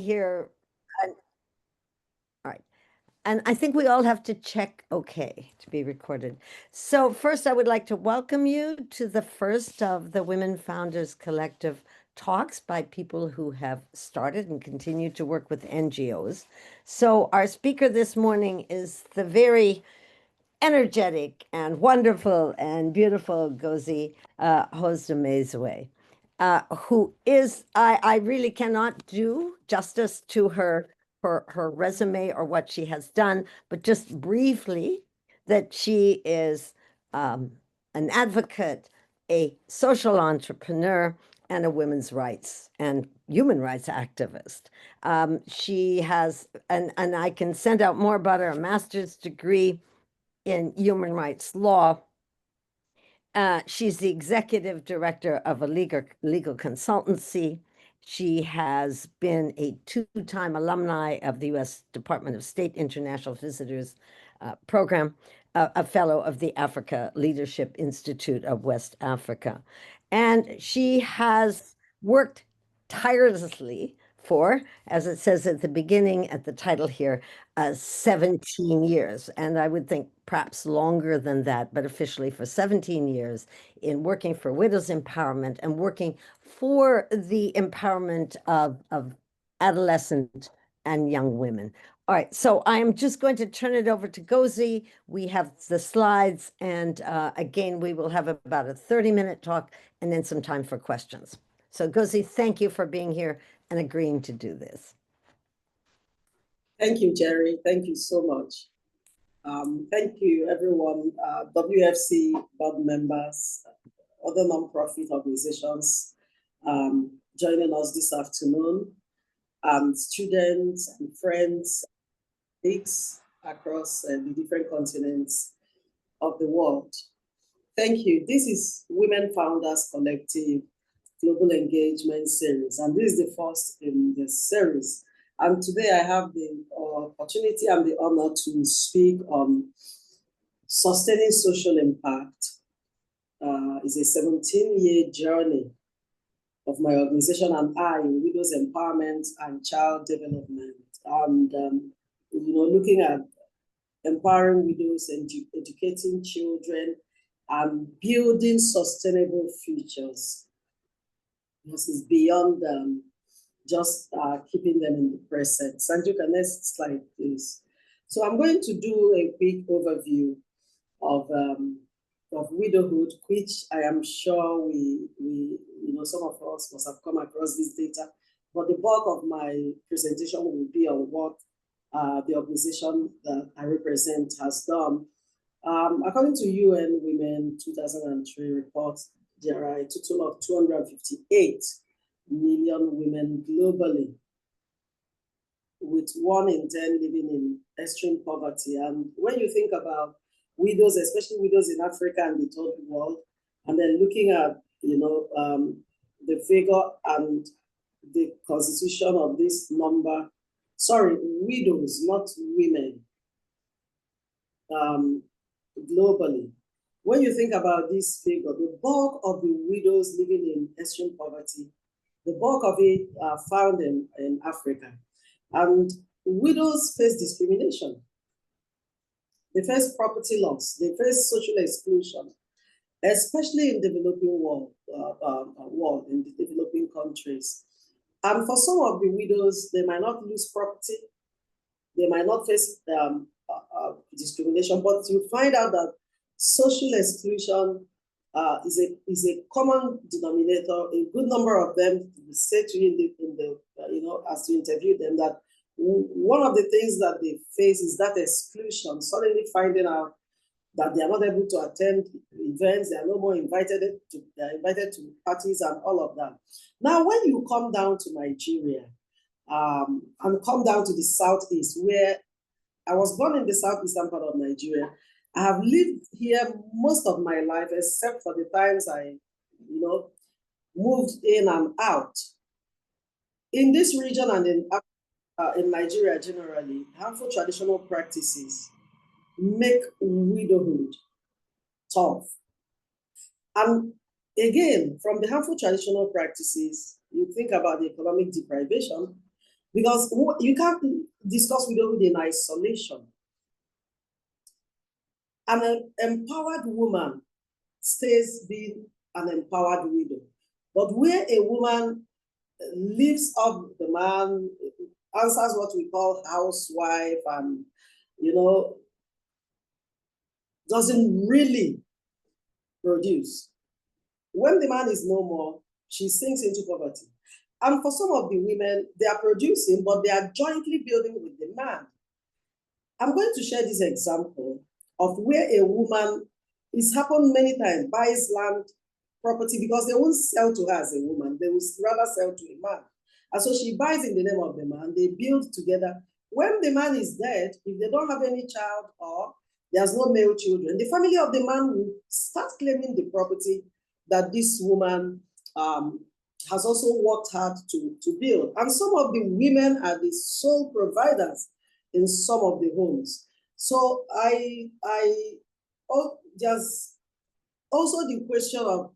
here. All right. And I think we all have to check okay to be recorded. So first, I would like to welcome you to the first of the Women Founders Collective talks by people who have started and continue to work with NGOs. So our speaker this morning is the very energetic and wonderful and beautiful Gozie Udemezue, who is, I really cannot do justice to her resume or what she has done, but just briefly, that she is an advocate, a social entrepreneur, and a women's rights and human rights activist. She has, and I can send out more about her, a master's degree in human rights law. She's the executive director of a legal consultancy. She has been a two-time alumni of the U.S. Department of State International Visitors Program, a fellow of the Africa Leadership Institute of West Africa. And she has worked tirelessly for, as it says at the beginning, at the title here, 17 years. And I would think perhaps longer than that, but officially for 17 years in working for widows empowerment and working for the empowerment of adolescent and young women. All right, so I'm just going to turn it over to Gozie. We have the slides, and again, we will have about a 30-minute talk and then some time for questions. So Gozie, thank you for being here and agreeing to do this. Thank you, Jerry. Thank you so much. Thank you, everyone, WFC board members, other nonprofit organizations joining us this afternoon, students and friends, colleagues across the different continents of the world. Thank you. This is Women Founders Collective Global Engagement Series, and this is the first in the series. And today I have the opportunity and the honor to speak on sustaining social impact. It's a 17-year journey of my organization and I in widows empowerment and child development. And, looking at empowering widows and educating children and building sustainable futures. This is beyond just keeping them in the present. Sanjuka, next slide, please. So I'm going to do a quick overview of widowhood, which I am sure we some of us must have come across this data, but the bulk of my presentation will be on what the organization that I represent has done. According to UN Women 2003 report, there are a total of 258 million women globally, with 1 in 10 living in extreme poverty. And when you think about widows, especially widows in Africa and the third world, and then looking at the figure and the constitution of this number, sorry, widows, not women, globally. When you think about this figure, the bulk of the widows living in extreme poverty, the bulk of it are found in Africa. And widows face discrimination. They face property loss. They face social exclusion, especially in developing world, in the developing countries. And for some of the widows, they might not lose property. They might not face discrimination, but you find out that social exclusion is a common denominator. A good number of them say to you as you interview them, that one of the things that they face is that exclusion, suddenly finding out that they are not able to attend events, they are no more invited to parties and all of that. Now, when you come down to Nigeria and come down to the Southeast, where I was born in the southeastern part of Nigeria, I have lived here most of my life, except for the times I, moved in and out. In this region and in Nigeria generally, harmful traditional practices make widowhood tough. And again, from the harmful traditional practices, you think about the economic deprivation, Because you can't discuss widowhood in isolation. An empowered woman stays being an empowered widow. But where a woman lifts up the man, answers what we call housewife, and, you know, doesn't really produce. When the man is no more, she sinks into poverty. And for some of the women, they are producing, but they are jointly building with the man. I'm going to share this example of where a woman, it's happened many times, buys land, property, because they won't sell to her as a woman, they will rather sell to a man. And so she buys in the name of the man, they build together. When the man is dead, if they don't have any child or there's no male children, the family of the man will start claiming the property that this woman has also worked hard to build. And some of the women are the sole providers in some of the homes. So there's also the question of,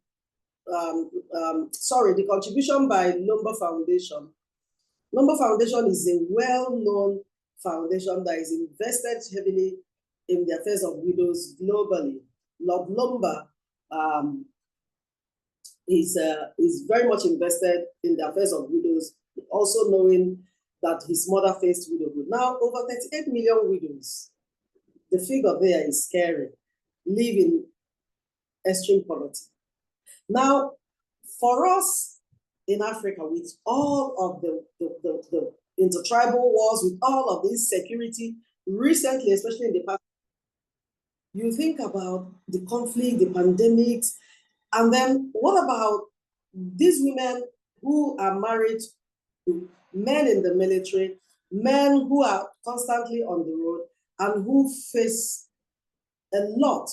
the contribution by Lumber Foundation. Lumber Foundation is a well-known foundation that is invested heavily in the affairs of widows globally. Lord Lumber is very much invested in the affairs of widows, also knowing that his mother faced widowhood. Now, over 38 million widows, the figure there is scary, live in extreme poverty. Now, for us in Africa, with all of the intertribal wars, with all of this security, recently, especially in the past, you think about the conflict, the pandemics, and then what about these women who are married to men in the military, men who are constantly on the road, and who face a lot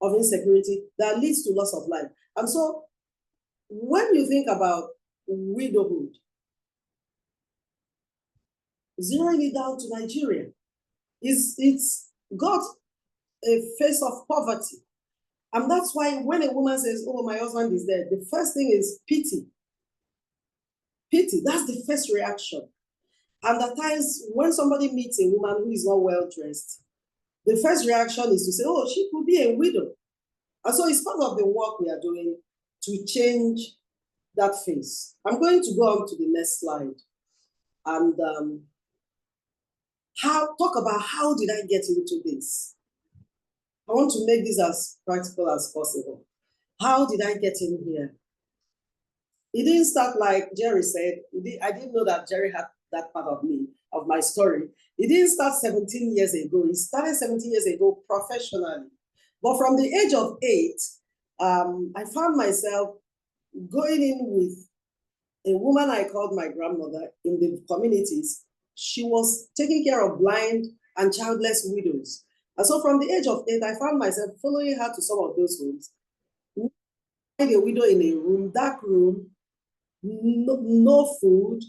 of insecurity that leads to loss of life. And so when you think about widowhood, zeroing it down to Nigeria, it's got a face of poverty. And that's why when a woman says, oh, my husband is dead, the first thing is pity. Pity, that's the first reaction. And at times, when somebody meets a woman who is not well dressed, the first reaction is to say, oh, she could be a widow. And so it's part of the work we are doing to change that face. I'm going to go on to the next slide and talk about how did I get into this. I want to make this as practical as possible. How did I get in here? It didn't start like Jerry said. I didn't know that Jerry had that part of me, of my story. It didn't start 17 years ago. It started 17 years ago professionally. But from the age of 8, I found myself going in with a woman I called my grandmother in the communities. She was taking care of blind and childless widows. And so from the age of 8, I found myself following her to some of those homes. Find a widow in a room, dark room, no food,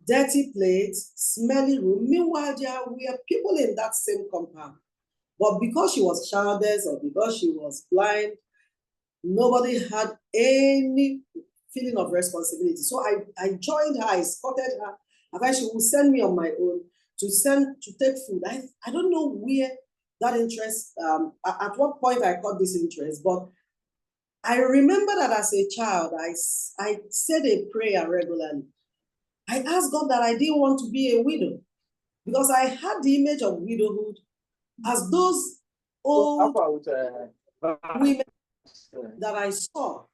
dirty plates, smelly room. Meanwhile, there were people in that same compound. But because she was childless or because she was blind, nobody had any feeling of responsibility. So I joined her, I escorted her, and then she would send me on my own to take food. I don't know where that interest, at what point I got this interest, but I remember that as a child, I said a prayer regularly. I asked God that I didn't want to be a widow because I had the image of widowhood as those old women that I saw.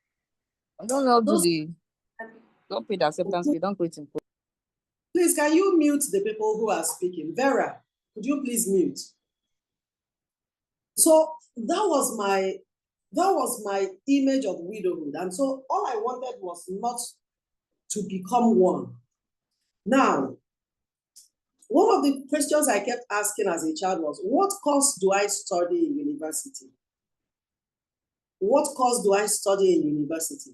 I don't know, don't pay the acceptance fee, don't quit him. Please, can you mute the people who are speaking? Vera, could you please mute? So that was my image of widowhood. And so all I wanted was not to become one. Now, one of the questions I kept asking as a child was, what course do I study in university? What course do I study in university?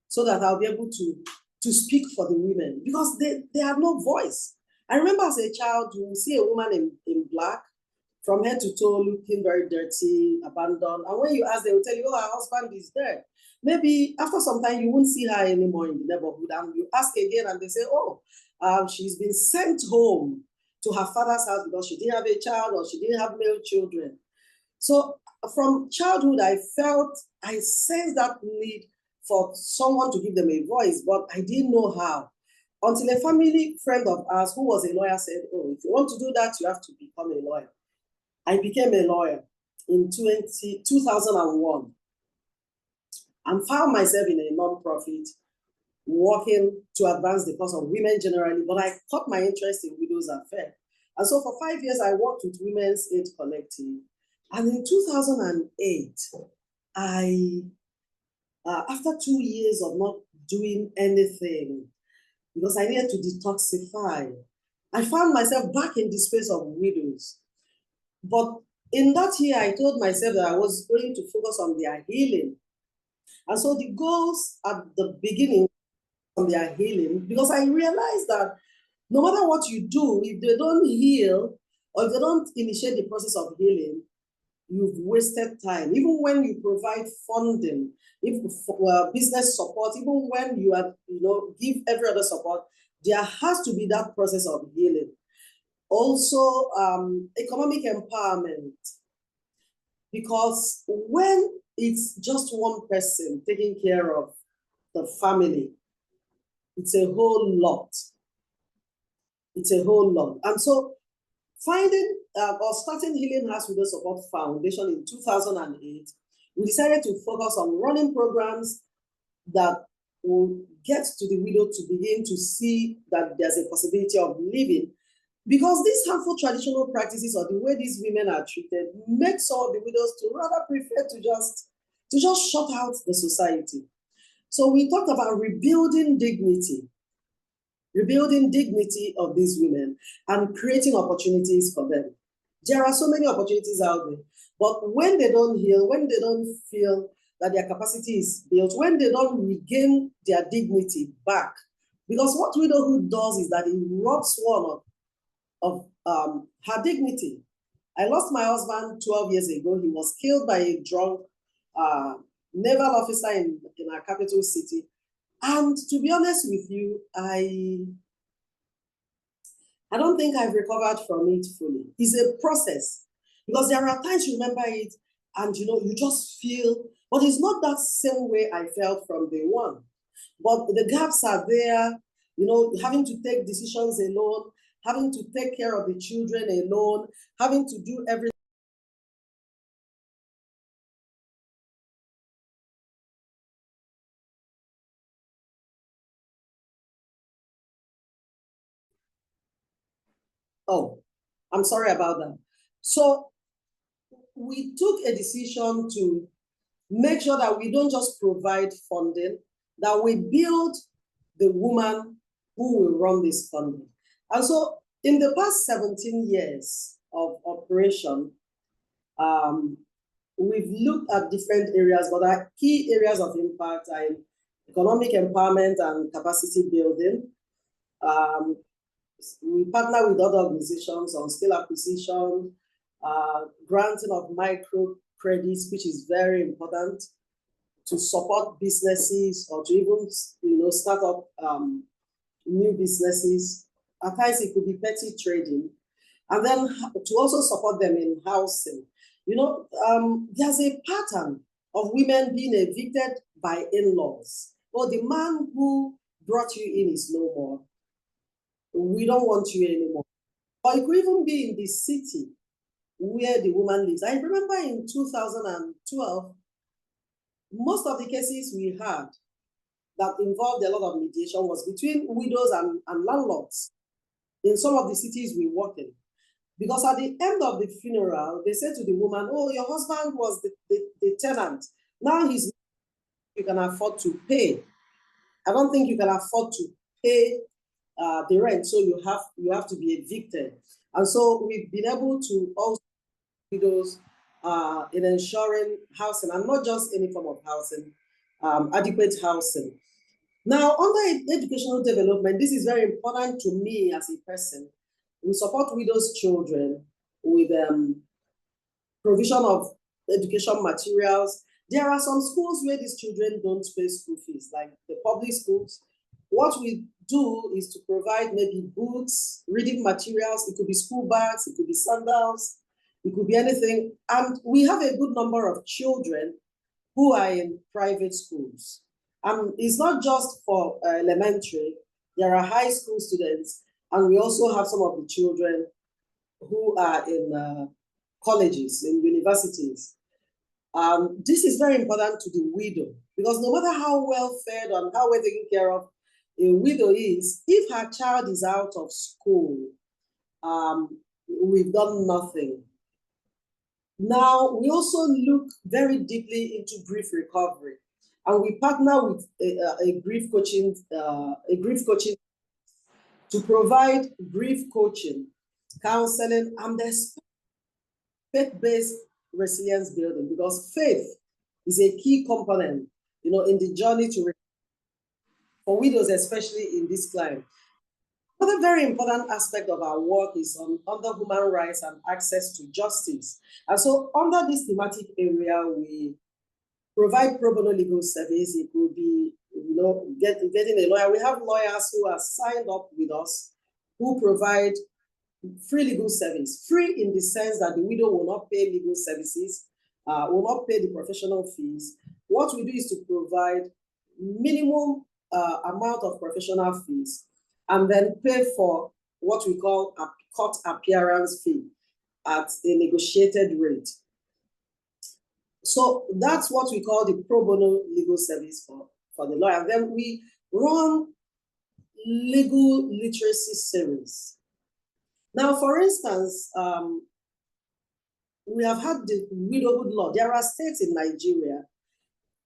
So that I'll be able to speak for the women, because they have no voice. I remember as a child, you will see a woman in black, from head to toe, looking very dirty, abandoned. And when you ask, they will tell you, oh, her husband is dead. Maybe after some time, you won't see her anymore in the neighborhood. And you ask again, and they say, oh, She's been sent home to her father's house because she didn't have a child or she didn't have male children. So from childhood, I sensed that need for someone to give them a voice, but I didn't know how. Until a family friend of ours who was a lawyer said, oh, if you want to do that, you have to become a lawyer. I became a lawyer in 2001 and found myself in a non-profit working to advance the cause of women generally, but I caught my interest in widows' affairs. And so for 5 years, I worked with Women's Aid Collective. And in 2008, after 2 years of not doing anything, because I needed to detoxify, I found myself back in the space of widows. But in that year, I told myself that I was going to focus on their healing. And so the goals at the beginning on their healing, because I realized that no matter what you do, if they don't heal or if they don't initiate the process of healing, you've wasted time. Even when you provide funding, business support, even when you are, give every other support, there has to be that process of healing. Also, economic empowerment, because when it's just one person taking care of the family, it's a whole lot. It's a whole lot. And so finding or starting Healing Hearts Widow Support Foundation in 2008, we decided to focus on running programs that will get to the widow to begin to see that there's a possibility of living. Because these harmful traditional practices or the way these women are treated makes some of the widows to rather prefer to just shut out the society. So we talked about rebuilding dignity of these women and creating opportunities for them. There are so many opportunities out there, but when they don't heal, when they don't feel that their capacity is built, when they don't regain their dignity back, because what widowhood does is that it robs one of her dignity. I lost my husband 12 years ago. He was killed by a drunk naval officer in our capital city. And to be honest with you, I don't think I've recovered from it fully. It's a process, because there are times you remember it and you just feel, but it's not that same way I felt from day one. But the gaps are there, having to take decisions alone, having to take care of the children alone, having to do everything. Oh, I'm sorry about that. So we took a decision to make sure that we don't just provide funding, that we build the woman who will run this funding. And so in the past 17 years of operation, we've looked at different areas, but our key areas of impact are in economic empowerment and capacity building. We partner with other organizations on skill acquisition, granting of micro credits, which is very important to support businesses or to even start up new businesses. At times it could be petty trading, and then to also support them in housing. There's a pattern of women being evicted by in-laws. Well, the man who brought you in is no more. We don't want you anymore. Or it could even be in the city where the woman lives. I remember in 2012, most of the cases we had that involved a lot of mediation was between widows and landlords in some of the cities we work in. Because at the end of the funeral, they said to the woman, oh, your husband was the tenant. Now you can afford to pay. I don't think you can afford to pay the rent, so you have to be evicted. And so we've been able to also widows in ensuring housing, and not just any form of housing, adequate housing. Now, under educational development, this is very important to me as a person. We support widows' children with provision of education materials. There are some schools where these children don't pay school fees, like the public schools. What we do is to provide maybe books, reading materials. It could be school bags, it could be sandals, it could be anything. And we have a good number of children who are in private schools. It's not just for elementary. There are high school students, and we also have some of the children who are in colleges, in universities. This is very important to the widow, because no matter how well fed and how well taken care of a widow is, if her child is out of school, we've done nothing. Now, we also look very deeply into grief recovery, and we partner with a grief coaching to provide grief coaching, counseling, and there's faith-based resilience building, because faith is a key component, in the journey to for widows, especially in this climate. Another very important aspect of our work is under human rights and access to justice. And so under this thematic area, we provide pro bono legal service. It could be, getting a lawyer. We have lawyers who are signed up with us who provide free legal service. Free in the sense that the widow will not pay legal services, will not pay the professional fees. What we do is to provide minimum amount of professional fees, and then pay for what we call a court appearance fee at a negotiated rate. So that's what we call the pro bono legal service for the lawyer. And then we run legal literacy series. Now, for instance, we have had the widowhood law. There are states in Nigeria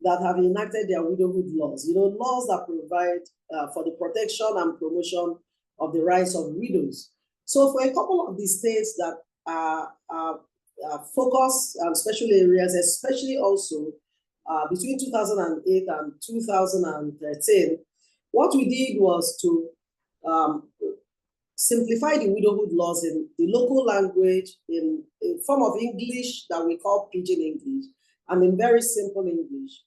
that have enacted their widowhood laws, laws that provide for the protection and promotion of the rights of widows. So for a couple of the states that are focused on special areas, especially also between 2008 and 2013, what we did was to simplify the widowhood laws in the local language, in a form of English that we call Pidgin English, and in very simple English.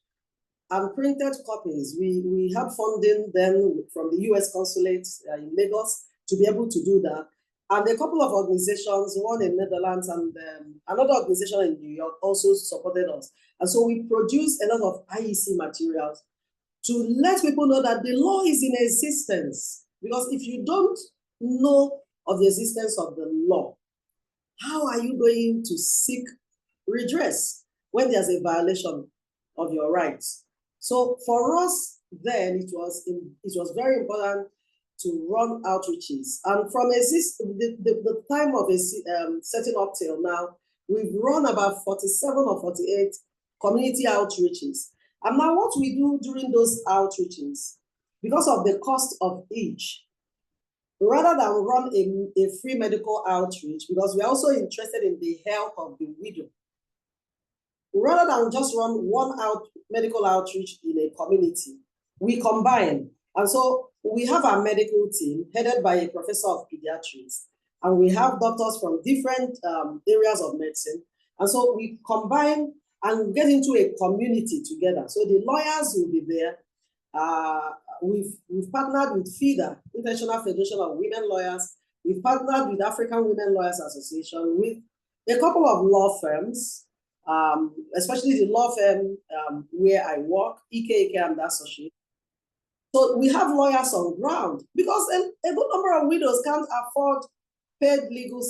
And printed copies. We had funding then from the US consulate in Lagos to be able to do that. And a couple of organizations, one in Netherlands and another organization in New York, also supported us. And so we produced a lot of IEC materials to let people know that the law is in existence. Because if you don't know of the existence of the law, how are you going to seek redress when there's a violation of your rights? So for us then, it was very important to run outreaches. And from the time of setting up till now, we've run about 47 or 48 community outreaches. And now what we do during those outreaches, because of the cost of each, rather than run a free medical outreach, because we're also interested in the health of the widow, rather than just run one medical outreach in a community, we combine. And so we have our medical team headed by a professor of pediatrics, and we have doctors from different areas of medicine. And so we combine and get into a community together. So the lawyers will be there. We've partnered with FIDA, International Federation of Women Lawyers. We've partnered with African Women Lawyers Association, with a couple of law firms, especially the law firm where I work, EKK and Associates. So we have lawyers on ground, because a good number of widows can't afford paid legal.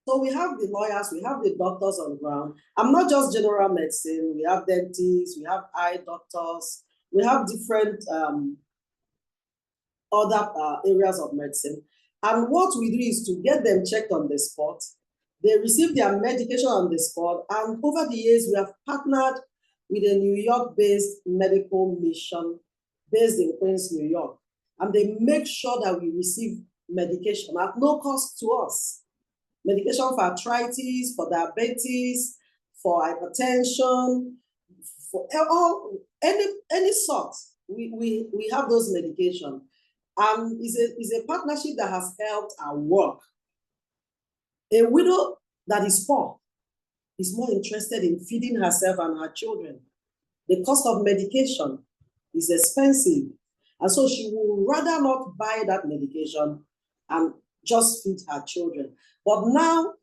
So we have the lawyers, we have the doctors on ground. I'm not just general medicine, we have dentists, we have eye doctors, we have different other areas of medicine. And what we do is to get them checked on the spot. They receive their medication on the spot. And over the years, we have partnered with a New York-based medical mission based in Queens, New York. And they make sure that we receive medication at no cost to us. Medication for arthritis, for diabetes, for hypertension, for any sort. We have those medications. And it's a partnership that has helped our work. A widow that is poor is more interested in feeding herself and her children. The cost of medication is expensive. And so she would rather not buy that medication and just feed her children. But now,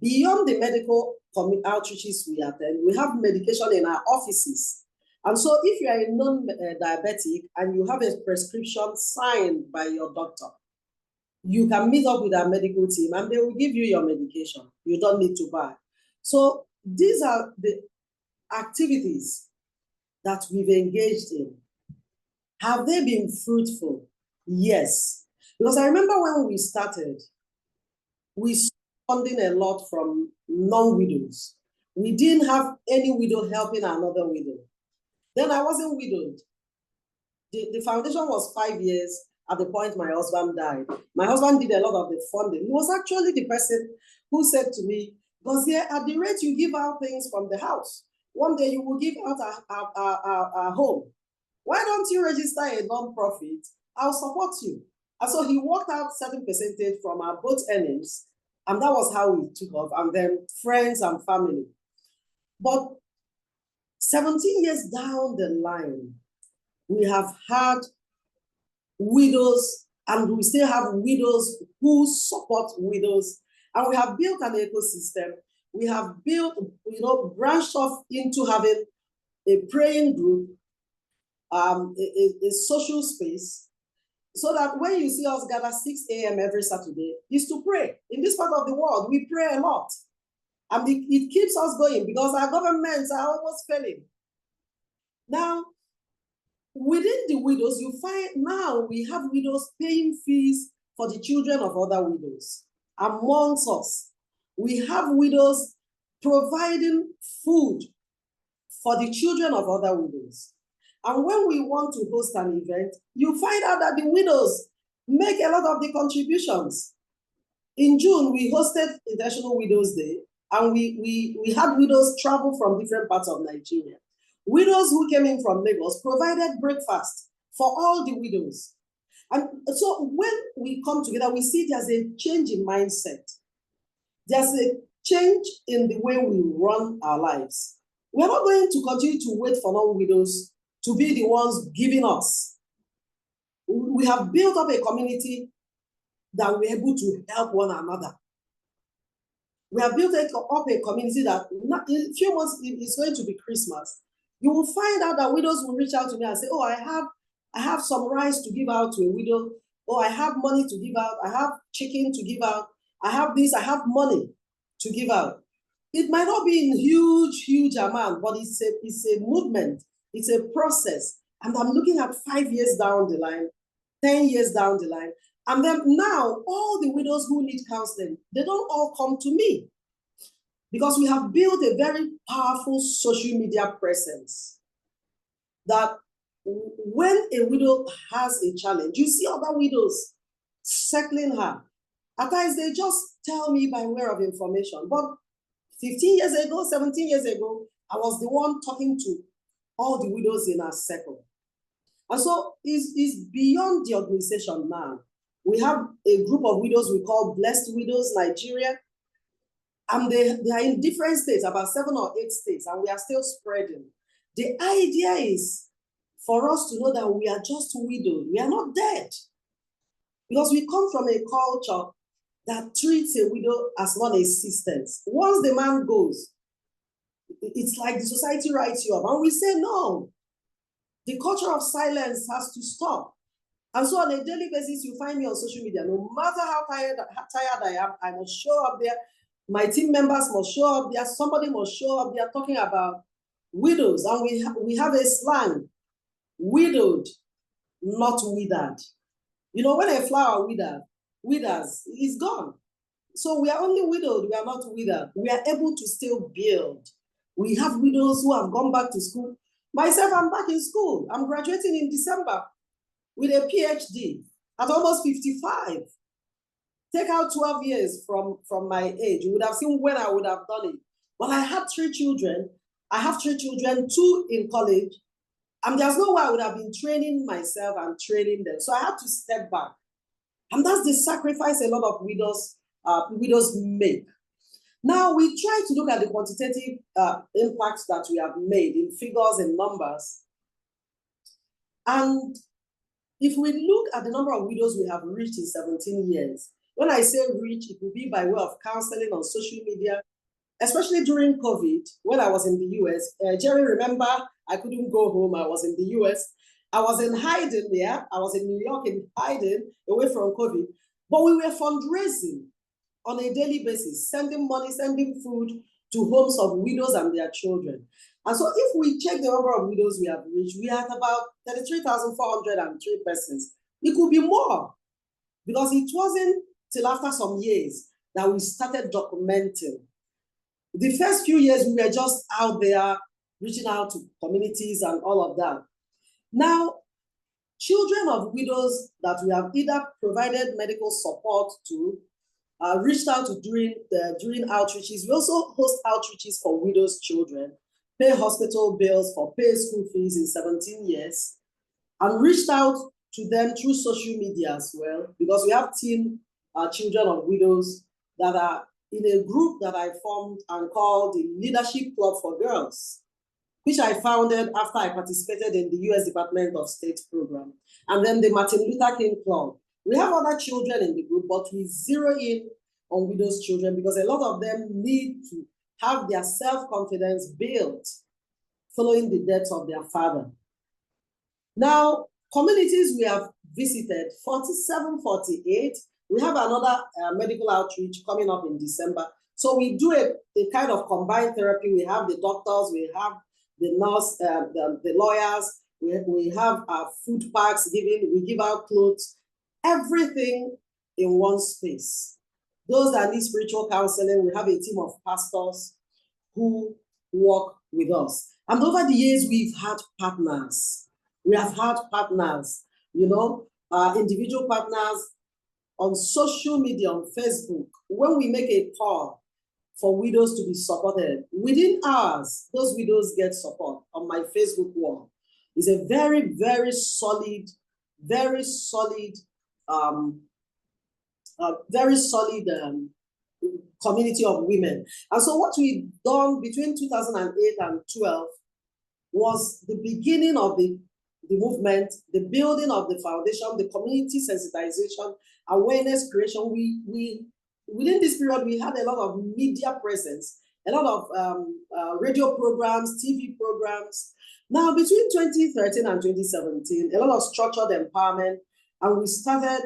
beyond the medical outreaches we attend, we have medication in our offices. And so if you are a non-diabetic and you have a prescription signed by your doctor, you can meet up with our medical team and they will give you your medication. You don't need to buy. So these are the activities that we've engaged in. Have they been fruitful? Yes. Because I remember when we started, we saw funding a lot from non-widows. We didn't have any widow helping another widow. Then I wasn't widowed. The foundation was 5 years at the point my husband died. My husband did a lot of the funding. He was actually the person who said to me, Gozie, at the rate you give out things from the house, one day you will give out a home. Why don't you register a non-profit? I'll support you. And so he worked out certain percentage from our both earnings, and that was how we took off, and then friends and family. But 17 years down the line, we have had widows, and we still have widows who support widows, and we have built an ecosystem. We have built, branched off into having a praying group, a social space, so that when you see us gather 6 a.m. every Saturday, is to pray. In this part of the world, we pray a lot. And it keeps us going because our governments are almost failing. Now, within the widows, you find now we have widows paying fees for the children of other widows. Amongst us, we have widows providing food for the children of other widows. And when we want to host an event, you find out that the widows make a lot of the contributions. In June, we hosted International Widows Day, and we had widows travel from different parts of Nigeria. Widows who came in from Lagos provided breakfast for all the widows. And so when we come together, we see there's a change in mindset. There's a change in the way we run our lives. We're not going to continue to wait for non-widows to be the ones giving us. We have built up a community that we're able to help one another. We have built up a community that in a few months, it's going to be Christmas. You will find out that widows will reach out to me and say, oh, I have some rice to give out to a widow. Oh, I have money to give out. I have chicken to give out. I have this, I have money to give out. It might not be in huge amount, but it's a movement. It's a process. And I'm looking at 5 years down the line, 10 years down the line. And then now, all the widows who need counseling, they don't all come to me because we have built a very powerful social media presence that when a widow has a challenge, you see other widows circling her. At times, they just tell me by way of information. But 15 years ago, 17 years ago, I was the one talking to all the widows in our circle. And so it's beyond the organization now. We have a group of widows we call Blessed Widows Nigeria. And they are in different states, about 7 or 8 states, and we are still spreading. The idea is for us to know that we are just widowed. We are not dead. Because we come from a culture that treats a widow as non-existent. Once the man goes, it's like the society writes you up. And we say, no, the culture of silence has to stop. And so on a daily basis, you find me on social media. No matter how tired I am, I must show up there. My team members must show up there. Somebody must show up there talking about widows. And we have a slang, widowed, not withered. You know, when a flower withers, it's gone. So we are only widowed, we are not withered. We are able to still build. We have widows who have gone back to school. Myself, I'm back in school. I'm graduating in December with a PhD at almost 55. Take out 12 years from my age. You would have seen when I would have done it. But I had 3 children. I have 3 children, 2 in college. And there's no way I would have been training myself and training them. So I had to step back. And that's the sacrifice a lot of widows make. Now, we try to look at the quantitative impacts that we have made in figures and numbers. And if we look at the number of widows we have reached in 17 years, when I say reach, it will be by way of counseling on social media, especially during COVID, when I was in the US. Jerry, remember, I couldn't go home. I was in the US. I was in hiding there. I was in New York in hiding away from COVID. But we were fundraising on a daily basis, sending money, sending food to homes of widows and their children. And so if we check the number of widows we have reached, we have about 33,403 persons. It could be more, because it wasn't till after some years that we started documenting. The first few years, we were just out there reaching out to communities and all of that. Now, children of widows that we have either provided medical support to, reached out to during outreaches. We also host outreaches for widows' children, pay hospital bills, for pay school fees in 17 years, and reached out to them through social media as well, because we have teen children of widows that are in a group that I formed and called the Leadership Club for Girls, which I founded after I participated in the US Department of State program, and then the Martin Luther King Club. We have other children in the group, but we zero in on widows' children because a lot of them need to have their self-confidence built following the death of their father. Now, communities we have visited, 47, 48. We have another medical outreach coming up in December. So we do a kind of combined therapy. We have the doctors, we have the nurse, the lawyers, we have food packs given, we give out clothes, everything in one space. Those that need spiritual counseling, we have a team of pastors who work with us. And over the years, we've had partners. We have had partners, you know, individual partners on social media, on Facebook. When we make a call for widows to be supported, within hours, those widows get support on my Facebook wall. It's a very, very solid community of women. And so what we've done between 2008 and 12 was the beginning of the movement, the building of the foundation, the community sensitization, awareness creation. We within this period, we had a lot of media presence, a lot of radio programs, TV programs. Now, between 2013 and 2017, a lot of structured empowerment, and we started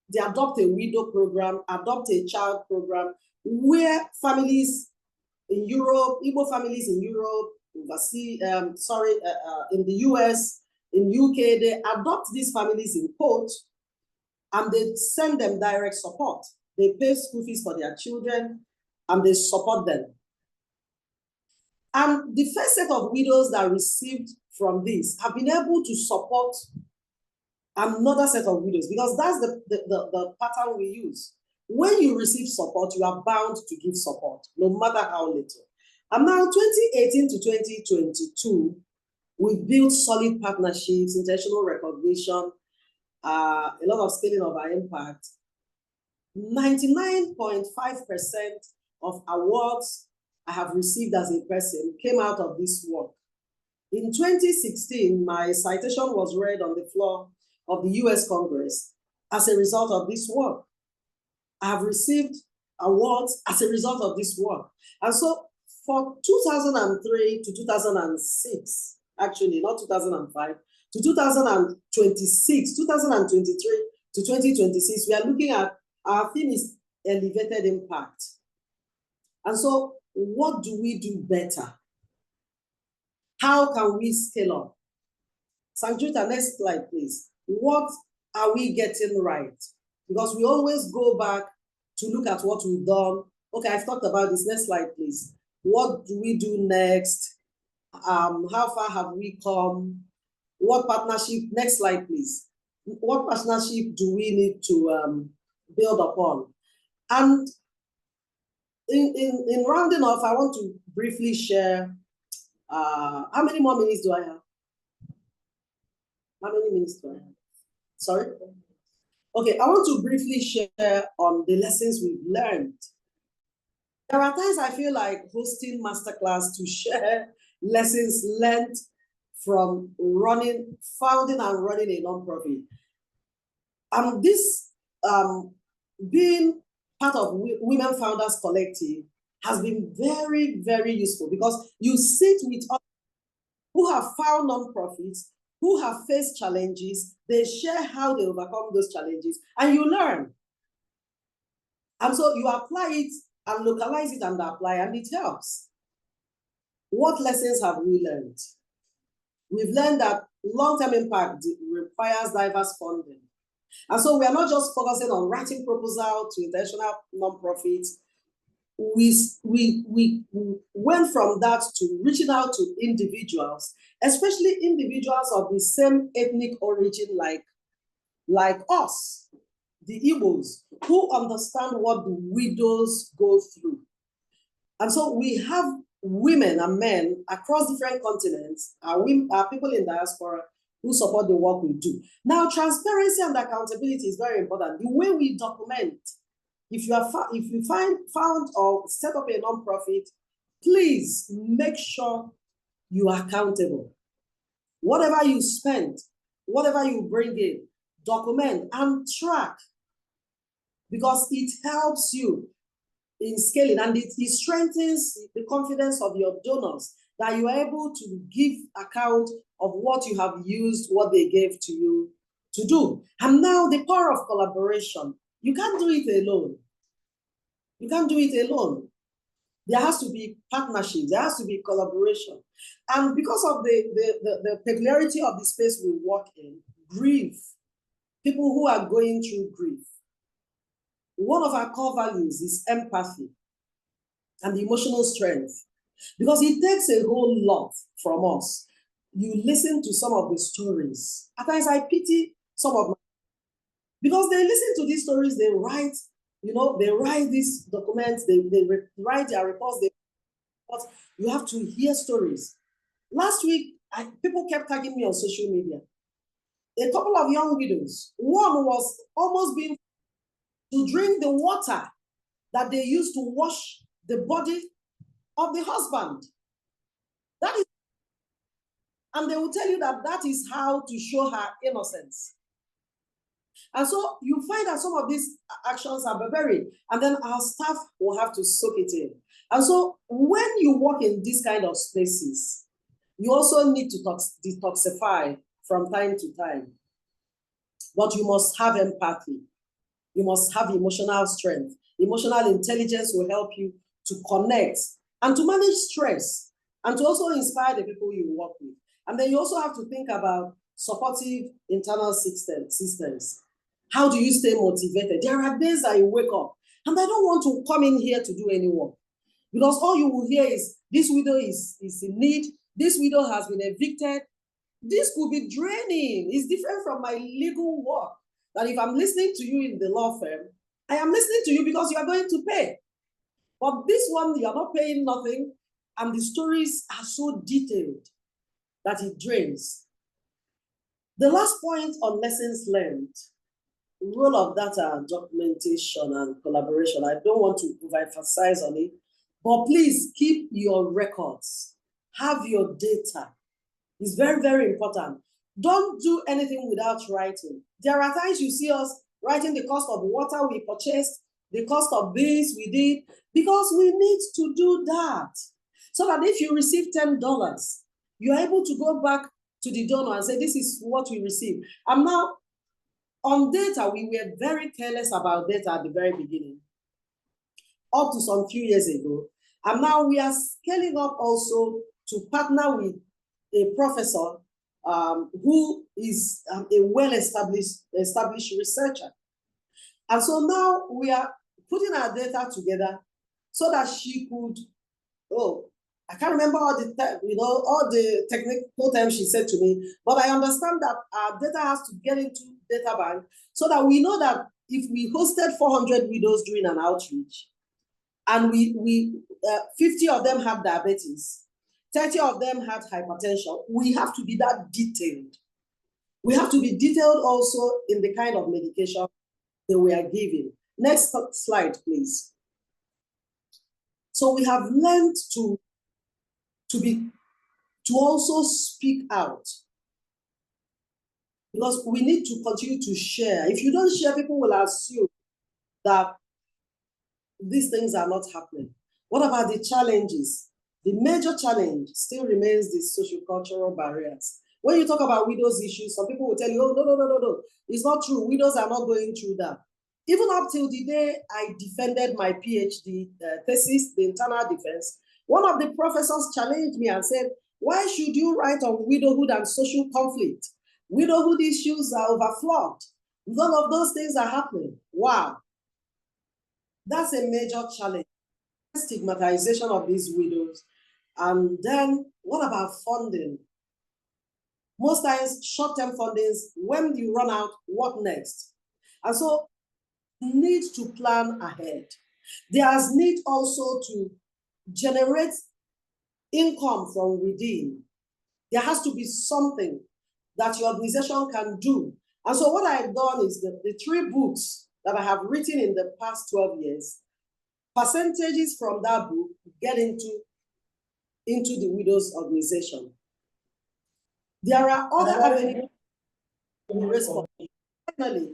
the Adopt a Widow program, Adopt a Child program, where families in Europe, Igbo families in Europe, overseas, in the US, in UK, they adopt these families in court, and they send them direct support. They pay school fees for their children, and they support them. And the first set of widows that received from this have been able to support another set of widows, because that's the pattern we use. When you receive support, you are bound to give support, no matter how little. And now, 2018 to 2022, we built solid partnerships, intentional recognition, a lot of scaling of our impact. 99.5% of awards I have received as a person came out of this work. In 2016, my citation was read on the floor of the US Congress as a result of this work. I have received awards as a result of this work. And so for 2003 to 2006, actually not 2005, to 2026, 2023 to 2026, we are looking at, our theme is elevated impact. And so what do we do better? How can we scale up? Sanjuta, next slide, please. What are we getting right? Because we always go back to look at what we've done. Okay, I've talked about this. Next slide, please. What do we do next? How far have we come? What partnership? Next slide, please. What partnership do we need to build upon? And in rounding off, I want to briefly share. How many more minutes do I have? How many minutes do I have? Sorry? Okay, I want to briefly share on the lessons we've learned. There are times I feel like hosting masterclass to share lessons learned from founding and running a nonprofit. This being part of Women Founders Collective has been very, very useful because you sit with others who have found nonprofits, who have faced challenges, they share how they overcome those challenges, and you learn. And so you apply it and localize it and apply, and it helps. What lessons have we learned? We've learned that long-term impact requires diverse funding. And so we are not just focusing on writing proposal to international nonprofits. We went from that to reaching out to individuals, especially individuals of the same ethnic origin like us, the Igbos, who understand what the widows go through. And so we have women and men across different continents, our people in diaspora who support the work we do. Now, transparency and accountability is very important. The way we document, if you found or set up a nonprofit, please make sure you are accountable. Whatever you spend, whatever you bring in, document and track, because it helps you in scaling, and it strengthens the confidence of your donors that you are able to give account of what you have used, what they gave to you to do. And now the power of collaboration. You can't do it alone. You can't do it alone. There has to be partnership. There has to be collaboration. And because of the peculiarity of the space we work in, grief, people who are going through grief, one of our core values is empathy and emotional strength, because it takes a whole lot from us. You listen to some of the stories. At times I pity some of my, because they listen to these stories, they write, they write these documents, they write their reports, you have to hear stories. Last week, people kept tagging me on social media. A couple of young widows, one was almost being to drink the water that they used to wash the body of the husband. That is, and they will tell you that is how to show her innocence. And so you find that some of these actions are barbaric, and then our staff will have to soak it in. And so when you work in these kind of spaces, you also need to detoxify from time to time. But you must have empathy. You must have emotional strength. Emotional intelligence will help you to connect and to manage stress and to also inspire the people you work with. And then you also have to think about supportive internal systems. How do you stay motivated? There are days that you wake up and I don't want to come in here to do any work, because all you will hear is this widow is in need. This widow has been evicted. This could be draining. It's different from my legal work. That if I'm listening to you in the law firm, I am listening to you because you are going to pay. But this one, you are not paying nothing, and the stories are so detailed that it drains. The last point on lessons learned, role of data documentation and collaboration. I don't want to overemphasize on it, but please keep your records. Have your data. It's very, very important. Don't do anything without writing. There are times you see us writing the cost of water we purchased, the cost of this we did, because we need to do that. So that if you receive $10, you're able to go back to the donor and say, this is what we received. And now, on data, we were very careless about data at the very beginning, up to some few years ago. And now we are scaling up also to partner with a professor who is a well-established researcher. And so now we are putting our data together so that she could, I can't remember all the technical terms she said to me, but I understand that our data has to get into data bank so that we know that if we hosted 400 widows during an outreach, and 50 of them had diabetes, 30 of them had hypertension, we have to be that detailed. We have to be detailed also in the kind of medication that we are giving. Next slide, please. So we have learned to to also speak out. Because we need to continue to share. If you don't share, people will assume that these things are not happening. What about the challenges? The major challenge still remains the socio-cultural barriers. When you talk about widows' issues, some people will tell you, oh, no. It's not true. Widows are not going through that. Even up till the day I defended my PhD thesis, the internal defense, one of the professors challenged me and said, why should you write on widowhood and social conflict? Widowhood issues are overflowed. None of those things are happening. Wow. That's a major challenge. Stigmatization of these widows. And then what about funding? Most times, short-term fundings, when you run out, what next? And so, need to plan ahead. There's need also to generate income from within. There has to be something that your organization can do. And so what I've done is the 3 books that I have written in the past 12 years, percentages from that book get into the widows organization. There are other avenues to respond. Finally,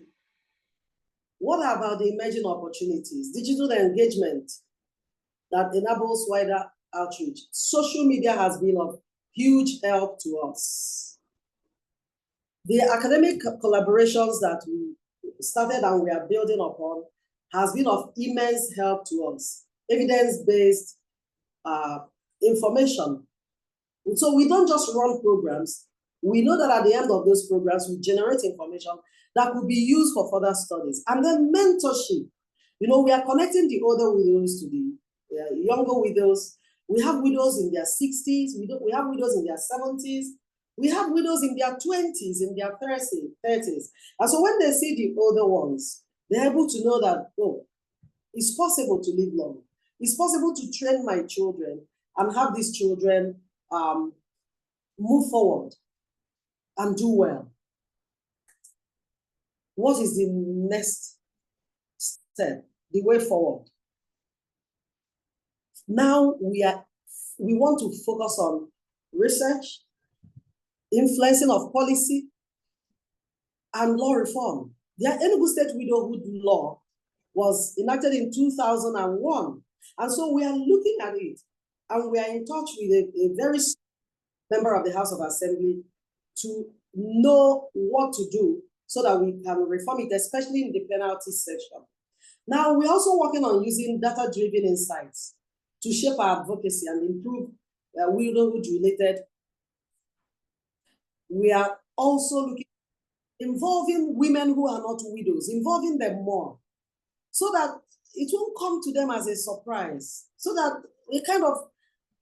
what about the emerging opportunities? Digital engagement that enables wider outreach. Social media has been of huge help to us. The academic collaborations that we started and we are building upon has been of immense help to us. Evidence-based information. And so we don't just run programs. We know that at the end of those programs, we generate information that could be used for further studies. And then mentorship. You know, we are connecting the older widows to the younger widows. We have widows in their 60s. We have widows in their 70s. We have widows in their 20s, in their 30s. And so when they see the older ones, they're able to know that, oh, it's possible to live long. It's possible to train my children and have these children move forward and do well. What is the next step, the way forward? Now we want to focus on research, influencing of policy, and law reform. The Enugu State Widowhood Law was enacted in 2001. And so we are looking at it, and we are in touch with a very member of the House of Assembly to know what to do so that we can reform it, especially in the penalty section. Now, we're also working on using data-driven insights to shape our advocacy and improve widowhood-related. We are also looking at involving women who are not widows, involving them more, so that it won't come to them as a surprise, so that we kind of,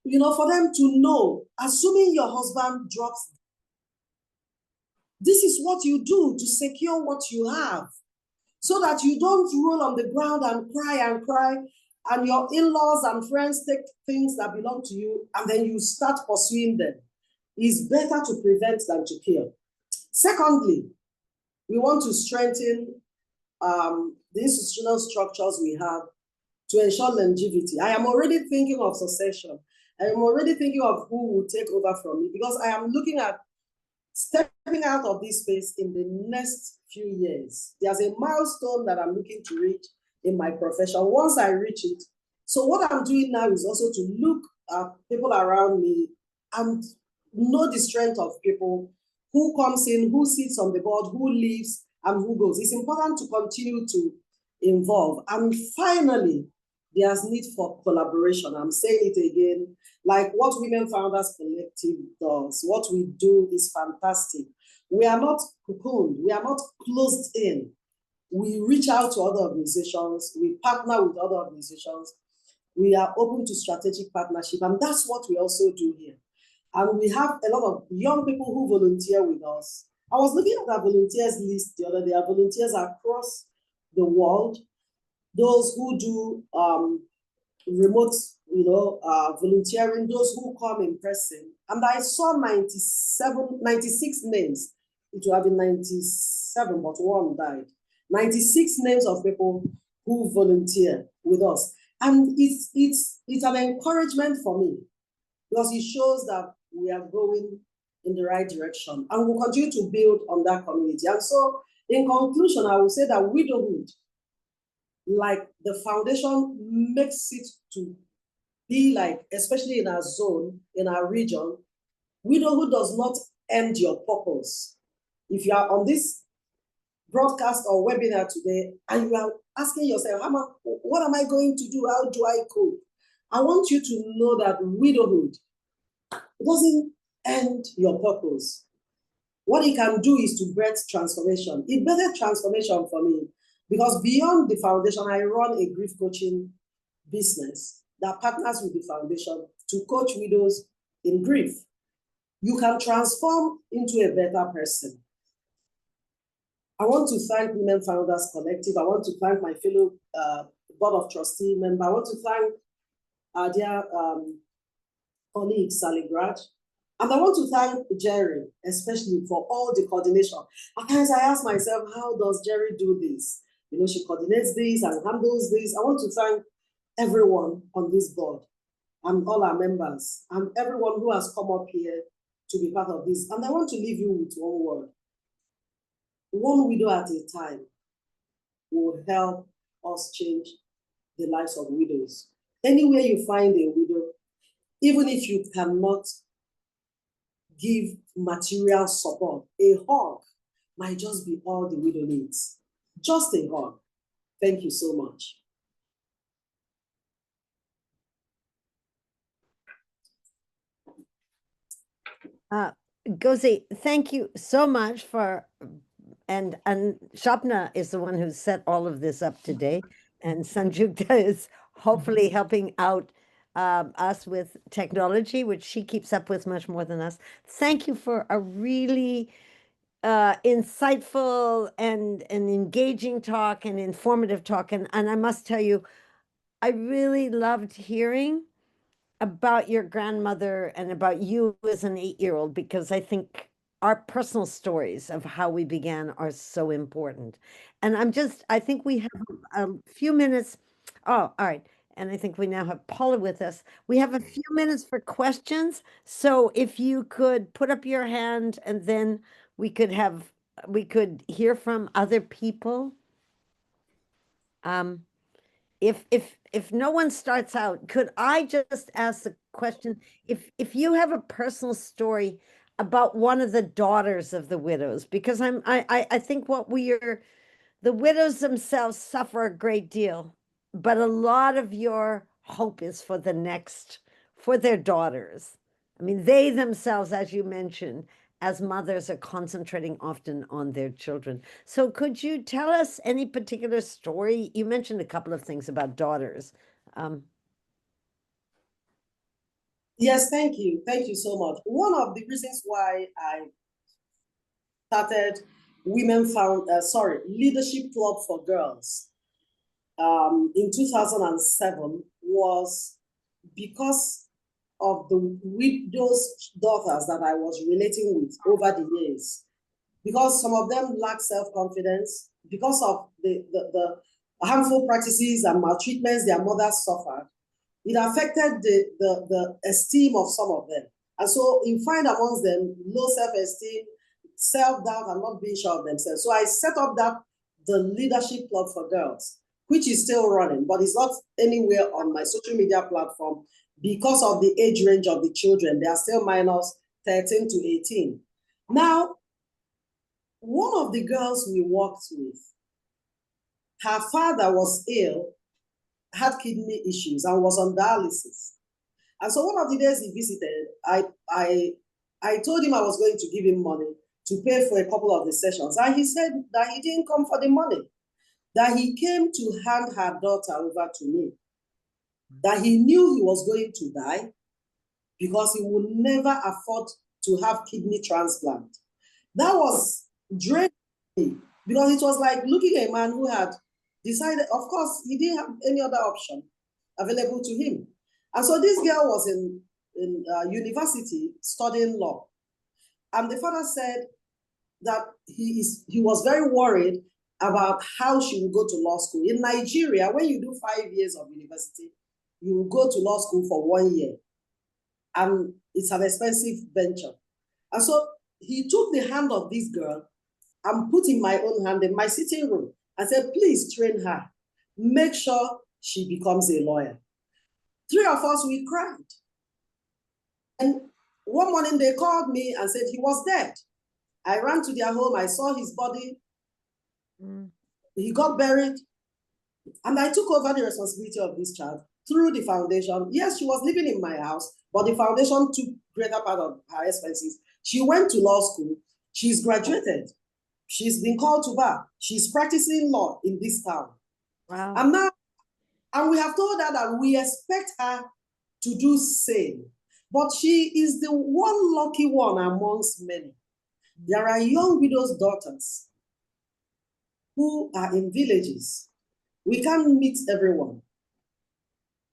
you know, for them to know, assuming your husband drops, this is what you do to secure what you have, so that you don't roll on the ground and cry, and your in-laws and friends take things that belong to you, and then you start pursuing them. It's better to prevent than to kill. Secondly, we want to strengthen the institutional structures we have to ensure longevity. I am already thinking of succession. I am already thinking of who will take over from me, because I am looking at stepping out of this space in the next few years. There's a milestone that I'm looking to reach in my profession. Once I reach it, so what I'm doing now is also to look at people around me and know the strength of people, who comes in, who sits on the board, who leaves, and who goes. It's important to continue to involve. And finally, there's need for collaboration. I'm saying it again, like what Women Founders Collective does. What we do is fantastic. We are not cocooned. We are not closed in. We reach out to other organizations. We partner with other organizations. We are open to strategic partnership. And that's what we also do here. And we have a lot of young people who volunteer with us. I was looking at our volunteers list the other day. Our volunteers across the world, those who do remote, volunteering, those who come in person. And I saw 96 names. It would have been 97, but one died. 96 names of people who volunteer with us. And it's an encouragement for me, because it shows that we are going in the right direction, and we'll continue to build on that community. And so, in conclusion, I will say that widowhood, like the foundation, makes it to be like, especially in our zone, in our region, widowhood does not end your purpose. If you are on this broadcast or webinar today and you are asking yourself, what am I going to do? How do I cope? I want you to know that widowhood doesn't end your purpose. What it can do is to birth transformation. It birthed transformation for me because beyond the foundation, I run a grief coaching business that partners with the foundation to coach widows in grief. You can transform into a better person. I want to thank Women Founders Collective. I want to thank my fellow Board of Trustee member. I want to thank our dear colleague, Sally Grad. And I want to thank Jerry, especially for all the coordination. At times I ask myself, how does Jerry do this? You know, she coordinates this and handles this. I want to thank everyone on this board and all our members and everyone who has come up here to be part of this. And I want to leave you with one word. One widow at a time will help us change the lives of widows. Anywhere you find a widow, even if you cannot give material support, a hug might just be all the widow needs. Just a hug. Thank you so much. Gozie, thank you so much for, and Shapna is the one who set all of this up today, and Sanjukta is hopefully helping out us with technology, which she keeps up with much more than us. Thank you for a really insightful and engaging talk and informative talk. And I must tell you, I really loved hearing about your grandmother and about you as an 8-year-old, because I think our personal stories of how we began are so important. And I think we have a few minutes. Oh, all right. And I think we now have Paula with us. We have a few minutes for questions. So if you could put up your hand, and then we could hear from other people. If no one starts out, could I just ask the question, if you have a personal story about one of the daughters of the widows, because I think the widows themselves suffer a great deal, but a lot of your hope is for their daughters. I mean, they themselves, as you mentioned, as mothers, are concentrating often on their children. So could you tell us any particular story? You mentioned a couple of things about daughters. Yes, thank you. Thank you so much. One of the reasons why I started Leadership Club for Girls in 2007 was because of the widows' daughters that I was relating with over the years. Because some of them lack self-confidence, because of the harmful practices and maltreatments their mothers suffered, it affected the esteem of some of them. And so you find amongst them low self-esteem, self-doubt, and not being sure of themselves. So I set up the Leadership Club for Girls, which is still running, but it's not anywhere on my social media platform because of the age range of the children. They are still minors, 13 to 18. Now, one of the girls we worked with, her father was ill, had kidney issues, and was on dialysis. And so one of the days he visited, I told him I was going to give him money to pay for a couple of the sessions. And he said that he didn't come for the money, that he came to hand her daughter over to me, that he knew he was going to die because he would never afford to have kidney transplant. That was draining me, because it was like looking at a man who had decided, of course, he didn't have any other option available to him. And so this girl was in university studying law. And the father said that he was very worried about how she would go to law school. In Nigeria, when you do 5 years of university, you will go to law school for 1 year. And It's an expensive venture. And so he took the hand of this girl and put in my own hand in my sitting room and said, please train her. Make sure she becomes a lawyer. 3 of us, we cried. And one morning they called me and said he was dead. I ran to their home. I saw his body. He got buried. And I took over the responsibility of this child through the foundation. Yes, she was living in my house, but the foundation took greater part of her expenses. She went to law school. She's graduated. She's been called to bar. She's practicing law in this town. Wow. And we have told her that we expect her to do same. But she is the one lucky one amongst many. There are young widows' daughters who are in villages. We can't meet everyone.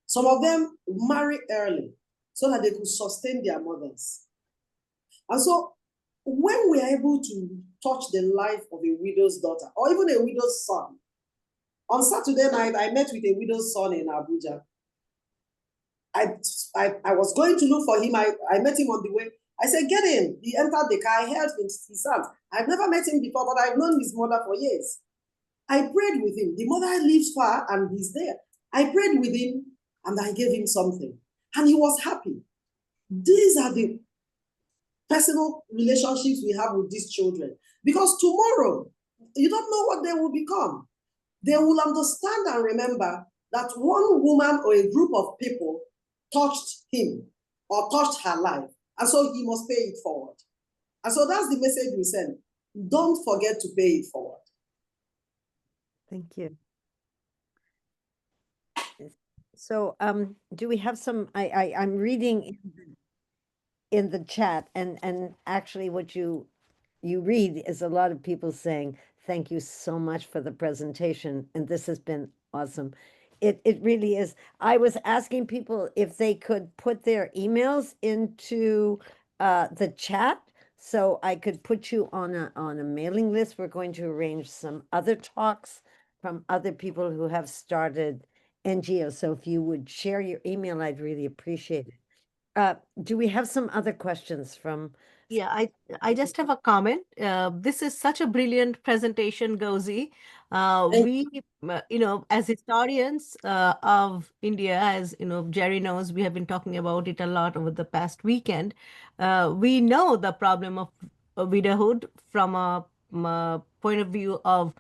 Some of them marry early so that they could sustain their mothers. And so when we are able to touch the life of a widow's daughter or even a widow's son, on Saturday night, I met with a widow's son in Abuja. I was going to look for him. I met him on the way. I said, get in. He entered the car. I held his hand. I've never met him before, but I've known his mother for years. I prayed with him. The mother lives far and he's there. I prayed with him and I gave him something. And he was happy. These are the personal relationships we have with these children. Because tomorrow, you don't know what they will become. They will understand and remember that one woman or a group of people touched him or touched her life. And so he must pay it forward. And so that's the message we send. Don't forget to pay it forward. Thank you. So do we have some, I'm reading in the chat and actually what you read is a lot of people saying, thank you so much for the presentation. And this has been awesome. It really is. I was asking people if they could put their emails into the chat so I could put you on a mailing list. We're going to arrange some other talks from other people who have started NGOs. So if you would share your email, I'd really appreciate it. Do we have some other questions from? Yeah, I just have a comment. This is such a brilliant presentation, Gozie. As historians of India, as Jerry knows, we have been talking about it a lot over the past weekend. We know the problem of widowhood from a point of view of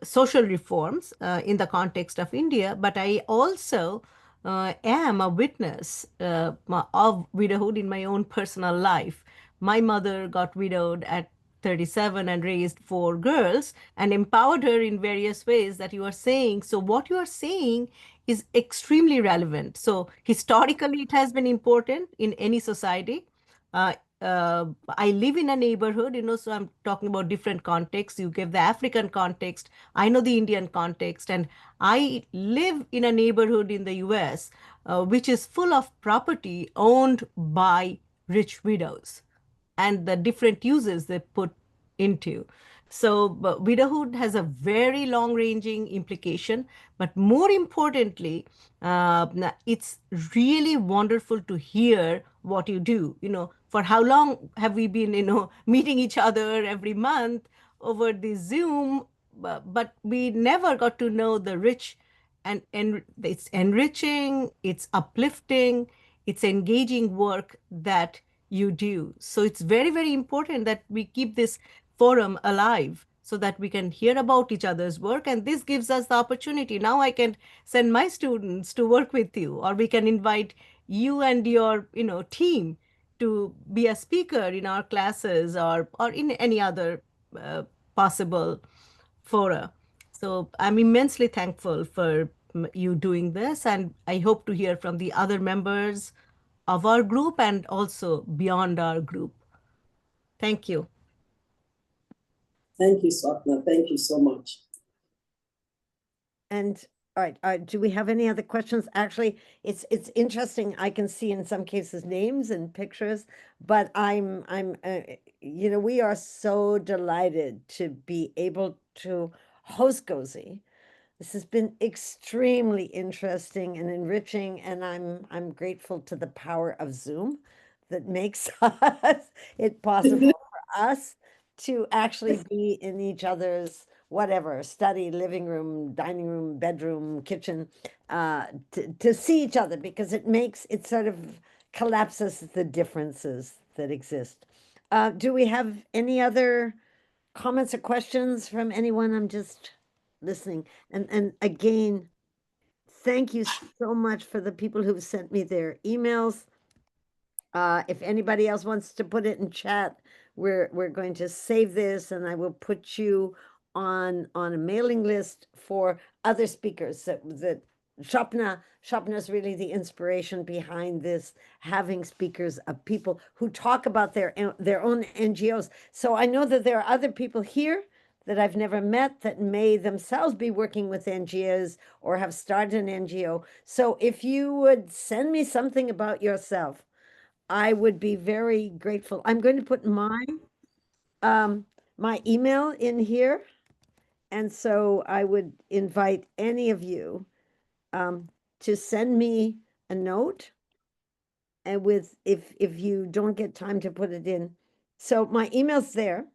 social reforms in the context of India, but I also am a witness of widowhood in my own personal life. My mother got widowed at 37 and raised 4 girls and empowered her in various ways that you are saying. So what you are saying is extremely relevant. So historically, it has been important in any society. I live in a neighborhood, so I'm talking about different contexts. You give the African context. I know the Indian context. And I live in a neighborhood in the US, which is full of property owned by rich widows and the different uses they put into. So widowhood has a very long-ranging implication, but more importantly, it's really wonderful to hear what you do. For how long have we been, meeting each other every month over the Zoom, but we never got to know the rich and it's enriching, it's uplifting, it's engaging work that you do. So it's very, very important that we keep this forum alive so that we can hear about each other's work. And this gives us the opportunity. Now I can send my students to work with you, or we can invite you and your team to be a speaker in our classes or in any other possible fora. So I'm immensely thankful for you doing this, and I hope to hear from the other members of our group and also beyond our group. Thank you. Thank you, Swapna. Thank you so much. And all right, do we have any other questions? Actually, it's interesting. I can see in some cases names and pictures, but we are so delighted to be able to host Gozie. This has been extremely interesting and enriching, and I'm grateful to the power of Zoom that makes it possible for us to actually be in each other's whatever study, living room, dining room, bedroom, kitchen, to see each other, because it sort of collapses the differences that exist. Do we have any other comments or questions from anyone? I'm just listening. And again, thank you so much for the people who've sent me their emails. If anybody else wants to put it in chat, we're going to save this, and I will put you on a mailing list for other speakers that Shopna is really the inspiration behind this, having speakers of people who talk about their own NGOs. So I know that there are other people here that I've never met that may themselves be working with NGOs or have started an NGO. So if you would send me something about yourself, I would be very grateful. I'm going to put my email in here. And so I would invite any of you to send me a note, and if you don't get time to put it in. So my email's there.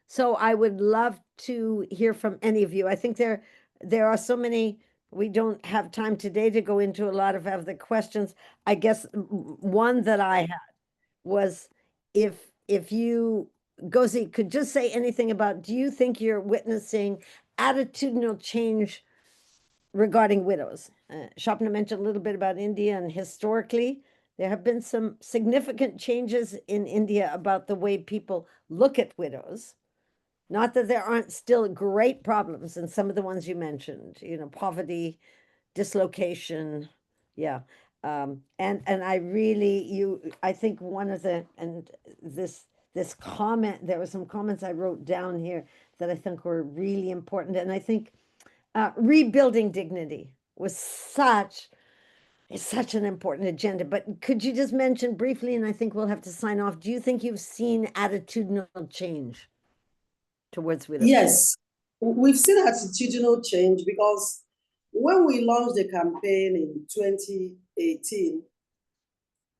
So I would love to hear from any of you. I think there are so many. We don't have time today to go into a lot of other questions. I guess one that I had was, if you, Gozie, could just say anything about, do you think you're witnessing attitudinal change regarding widows? Shopna mentioned a little bit about India, and historically, there have been some significant changes in India about the way people look at widows. Not that there aren't still great problems in some of the ones you mentioned, poverty, dislocation. Yeah. And I think one of this comment, there were some comments I wrote down here that I think were really important. And I think rebuilding dignity was such an important agenda. But could you just mention briefly, and I think we'll have to sign off, do you think you've seen attitudinal change towards widows? Yes, we've seen attitudinal change, because when we launched the campaign in 2018,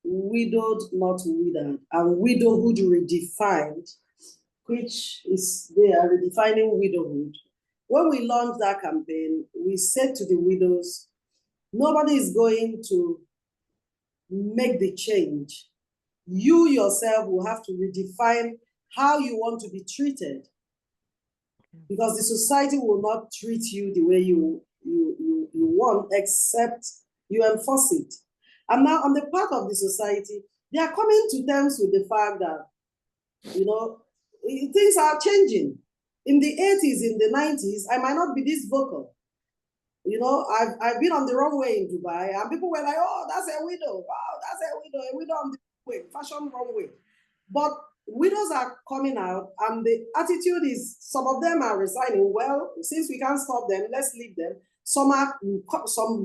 widowed, not withered, and widowhood redefined, which is they are redefining widowhood. When we launched that campaign, we said to the widows, nobody is going to make the change. You yourself will have to redefine how you want to be treated, because the society will not treat you the way you want, except you enforce it. And now, on the part of the society, they are coming to terms with the fact that, things are changing. In the 80s, in the 90s, I might not be this vocal. I've been on the wrong way in Dubai, and people were like, oh, that's a widow. Wow, that's a widow on the way, fashion wrong way. But widows are coming out, and the attitude is, some of them are resigning. Well, since we can't stop them, let's leave them. Some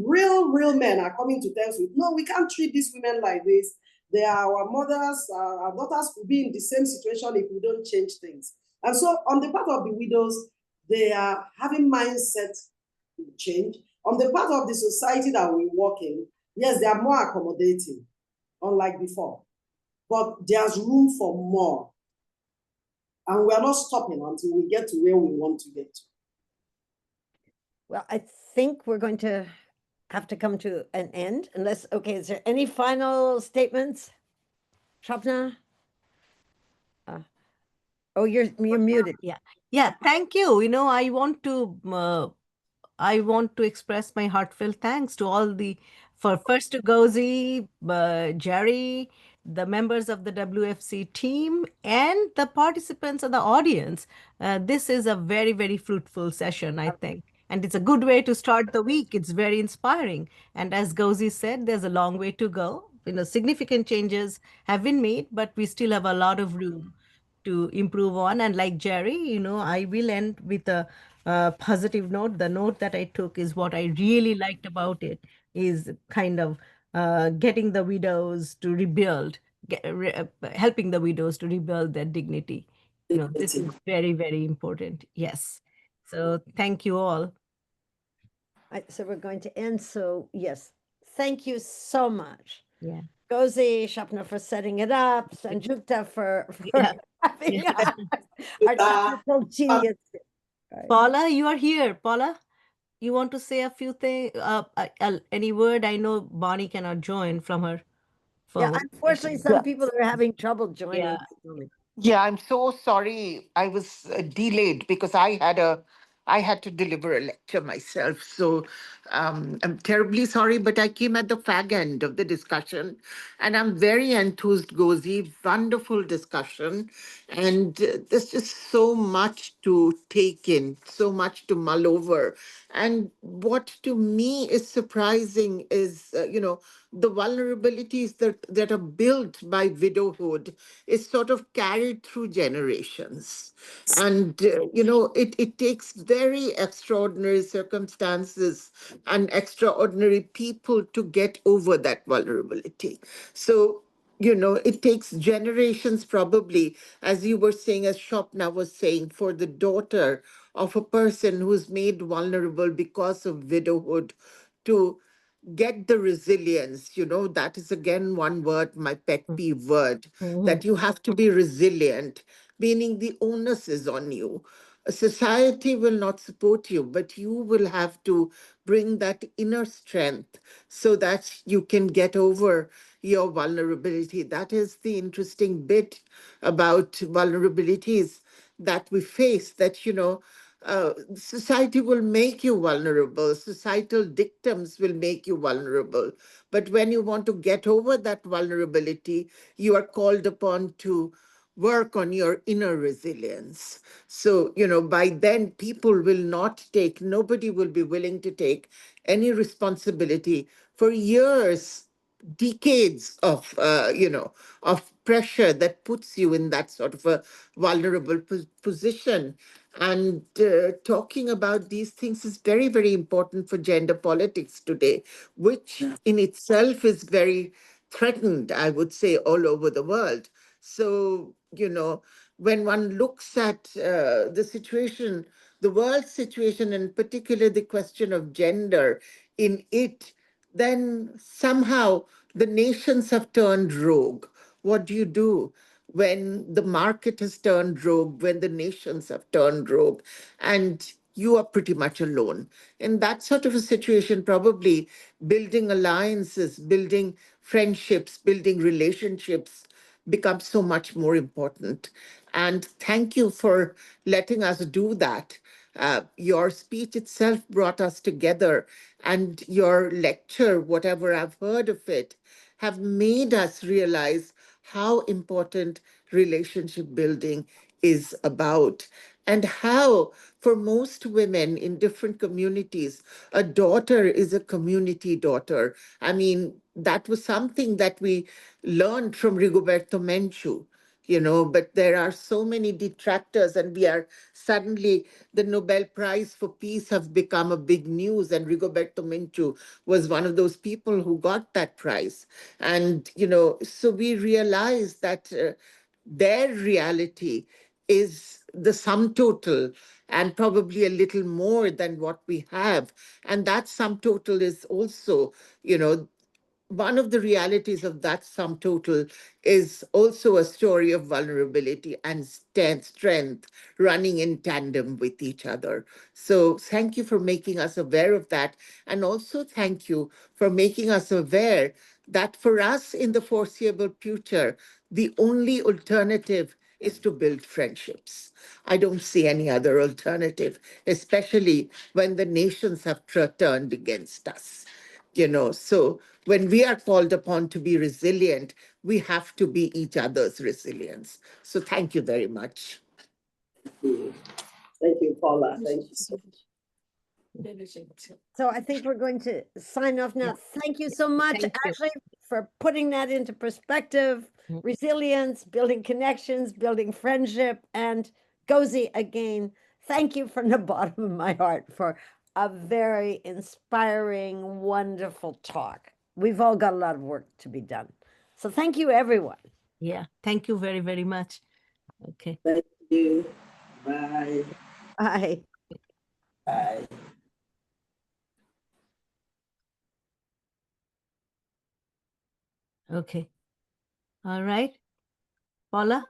real men are coming to terms with, no, we can't treat these women like this. They are our mothers, our daughters will be in the same situation if we don't change things. And so on the part of the widows, they are having mindset change. On the part of the society that we work in, yes, they are more accommodating, unlike before. But there's room for more. And we're not stopping until we get to where we want to get to. Well, I think we're going to have to come to an end, unless, okay, is there any final statements? Shopna? Oh, you're muted. Yeah, thank you. I want to express my heartfelt thanks to first to Gozie, Jerry, the members of the WFC team, and the participants of the audience. This is a very, very fruitful session, I think. And it's a good way to start the week. It's very inspiring. And as Gozie said, there's a long way to go. Significant changes have been made, but we still have a lot of room to improve on. And like Jerry, I will end with a positive note. The note that I took is what I really liked about it is kind of getting the widows to rebuild, helping the widows to rebuild their dignity. This is very, very important. Yes. So thank you all. So we're going to end. So yes, thank you so much. Yeah. Gozie, Shapna for setting it up, Sanjukta for Yeah. having Yeah. our technical genius. Right. Paula, you are here. Paula, you want to say a few things? Any word? I know Bonnie cannot join from her Yeah, phone. unfortunately, some people are having trouble joining. Yeah. Yeah, I'm so sorry. I was delayed because I had to deliver a lecture myself. So I'm terribly sorry, but I came at the fag end of the discussion, and I'm very enthused, Gozie. Wonderful discussion, and there's just so much to take in, so much to mull over. And what to me is surprising is, the vulnerabilities that are built by widowhood is sort of carried through generations. And, it takes very extraordinary circumstances and extraordinary people to get over that vulnerability. So, it takes generations probably, as you were saying, as Shopna was saying, for the daughter of a person who's made vulnerable because of widowhood to get the resilience. That is again one word, my pet peeve word, Mhm. that you have to be resilient, meaning the onus is on you. A society will not support you, but you will have to bring that inner strength so that you can get over your vulnerability. That is the interesting bit about vulnerabilities that we face, that, society will make you vulnerable, societal dictums will make you vulnerable. But when you want to get over that vulnerability, you are called upon to work on your inner resilience. So, by then, people will not take, nobody will be willing to take any responsibility for years, decades of pressure that puts you in that sort of a vulnerable position. And talking about these things is very, very important for gender politics today, which in itself is very threatened, I would say, all over the world. So, when one looks at the situation, the world situation, and particularly the question of gender in it, then somehow the nations have turned rogue. What do you do when the market has turned rogue, when the nations have turned rogue, and you are pretty much alone? In that sort of a situation, probably building alliances, building friendships, building relationships becomes so much more important. And thank you for letting us do that. Your speech itself brought us together, and your lecture, whatever I've heard of it, have made us realize how important relationship building is about, and how, for most women in different communities, a daughter is a community daughter. I mean, that was something that we learned from Rigoberto Menchú. But there are so many detractors, and we are suddenly, the Nobel Prize for Peace have become a big news, and Rigoberto Menchú was one of those people who got that prize. And, so we realize that their reality is the sum total, and probably a little more than what we have. And that sum total is also, one of the realities of that sum total is also a story of vulnerability and strength running in tandem with each other. So thank you for making us aware of that. And also thank you for making us aware that for us in the foreseeable future, the only alternative is to build friendships. I don't see any other alternative, especially when the nations have turned against us. So when we are called upon to be resilient, we have to be each other's resilience. So thank you very much. Thank you, Paula. Thank you so much. So I think we're going to sign off now. Thank you so much, Thank you. Ashley, for putting that into perspective. Mm. Resilience, building connections, building friendship, and Gozie, again, thank you from the bottom of my heart for a very inspiring, wonderful talk. We've all got a lot of work to be done. So thank you, everyone. Yeah. Thank you very, very much. Okay. Thank you. Bye. Bye. Bye. Okay. All right. Paula?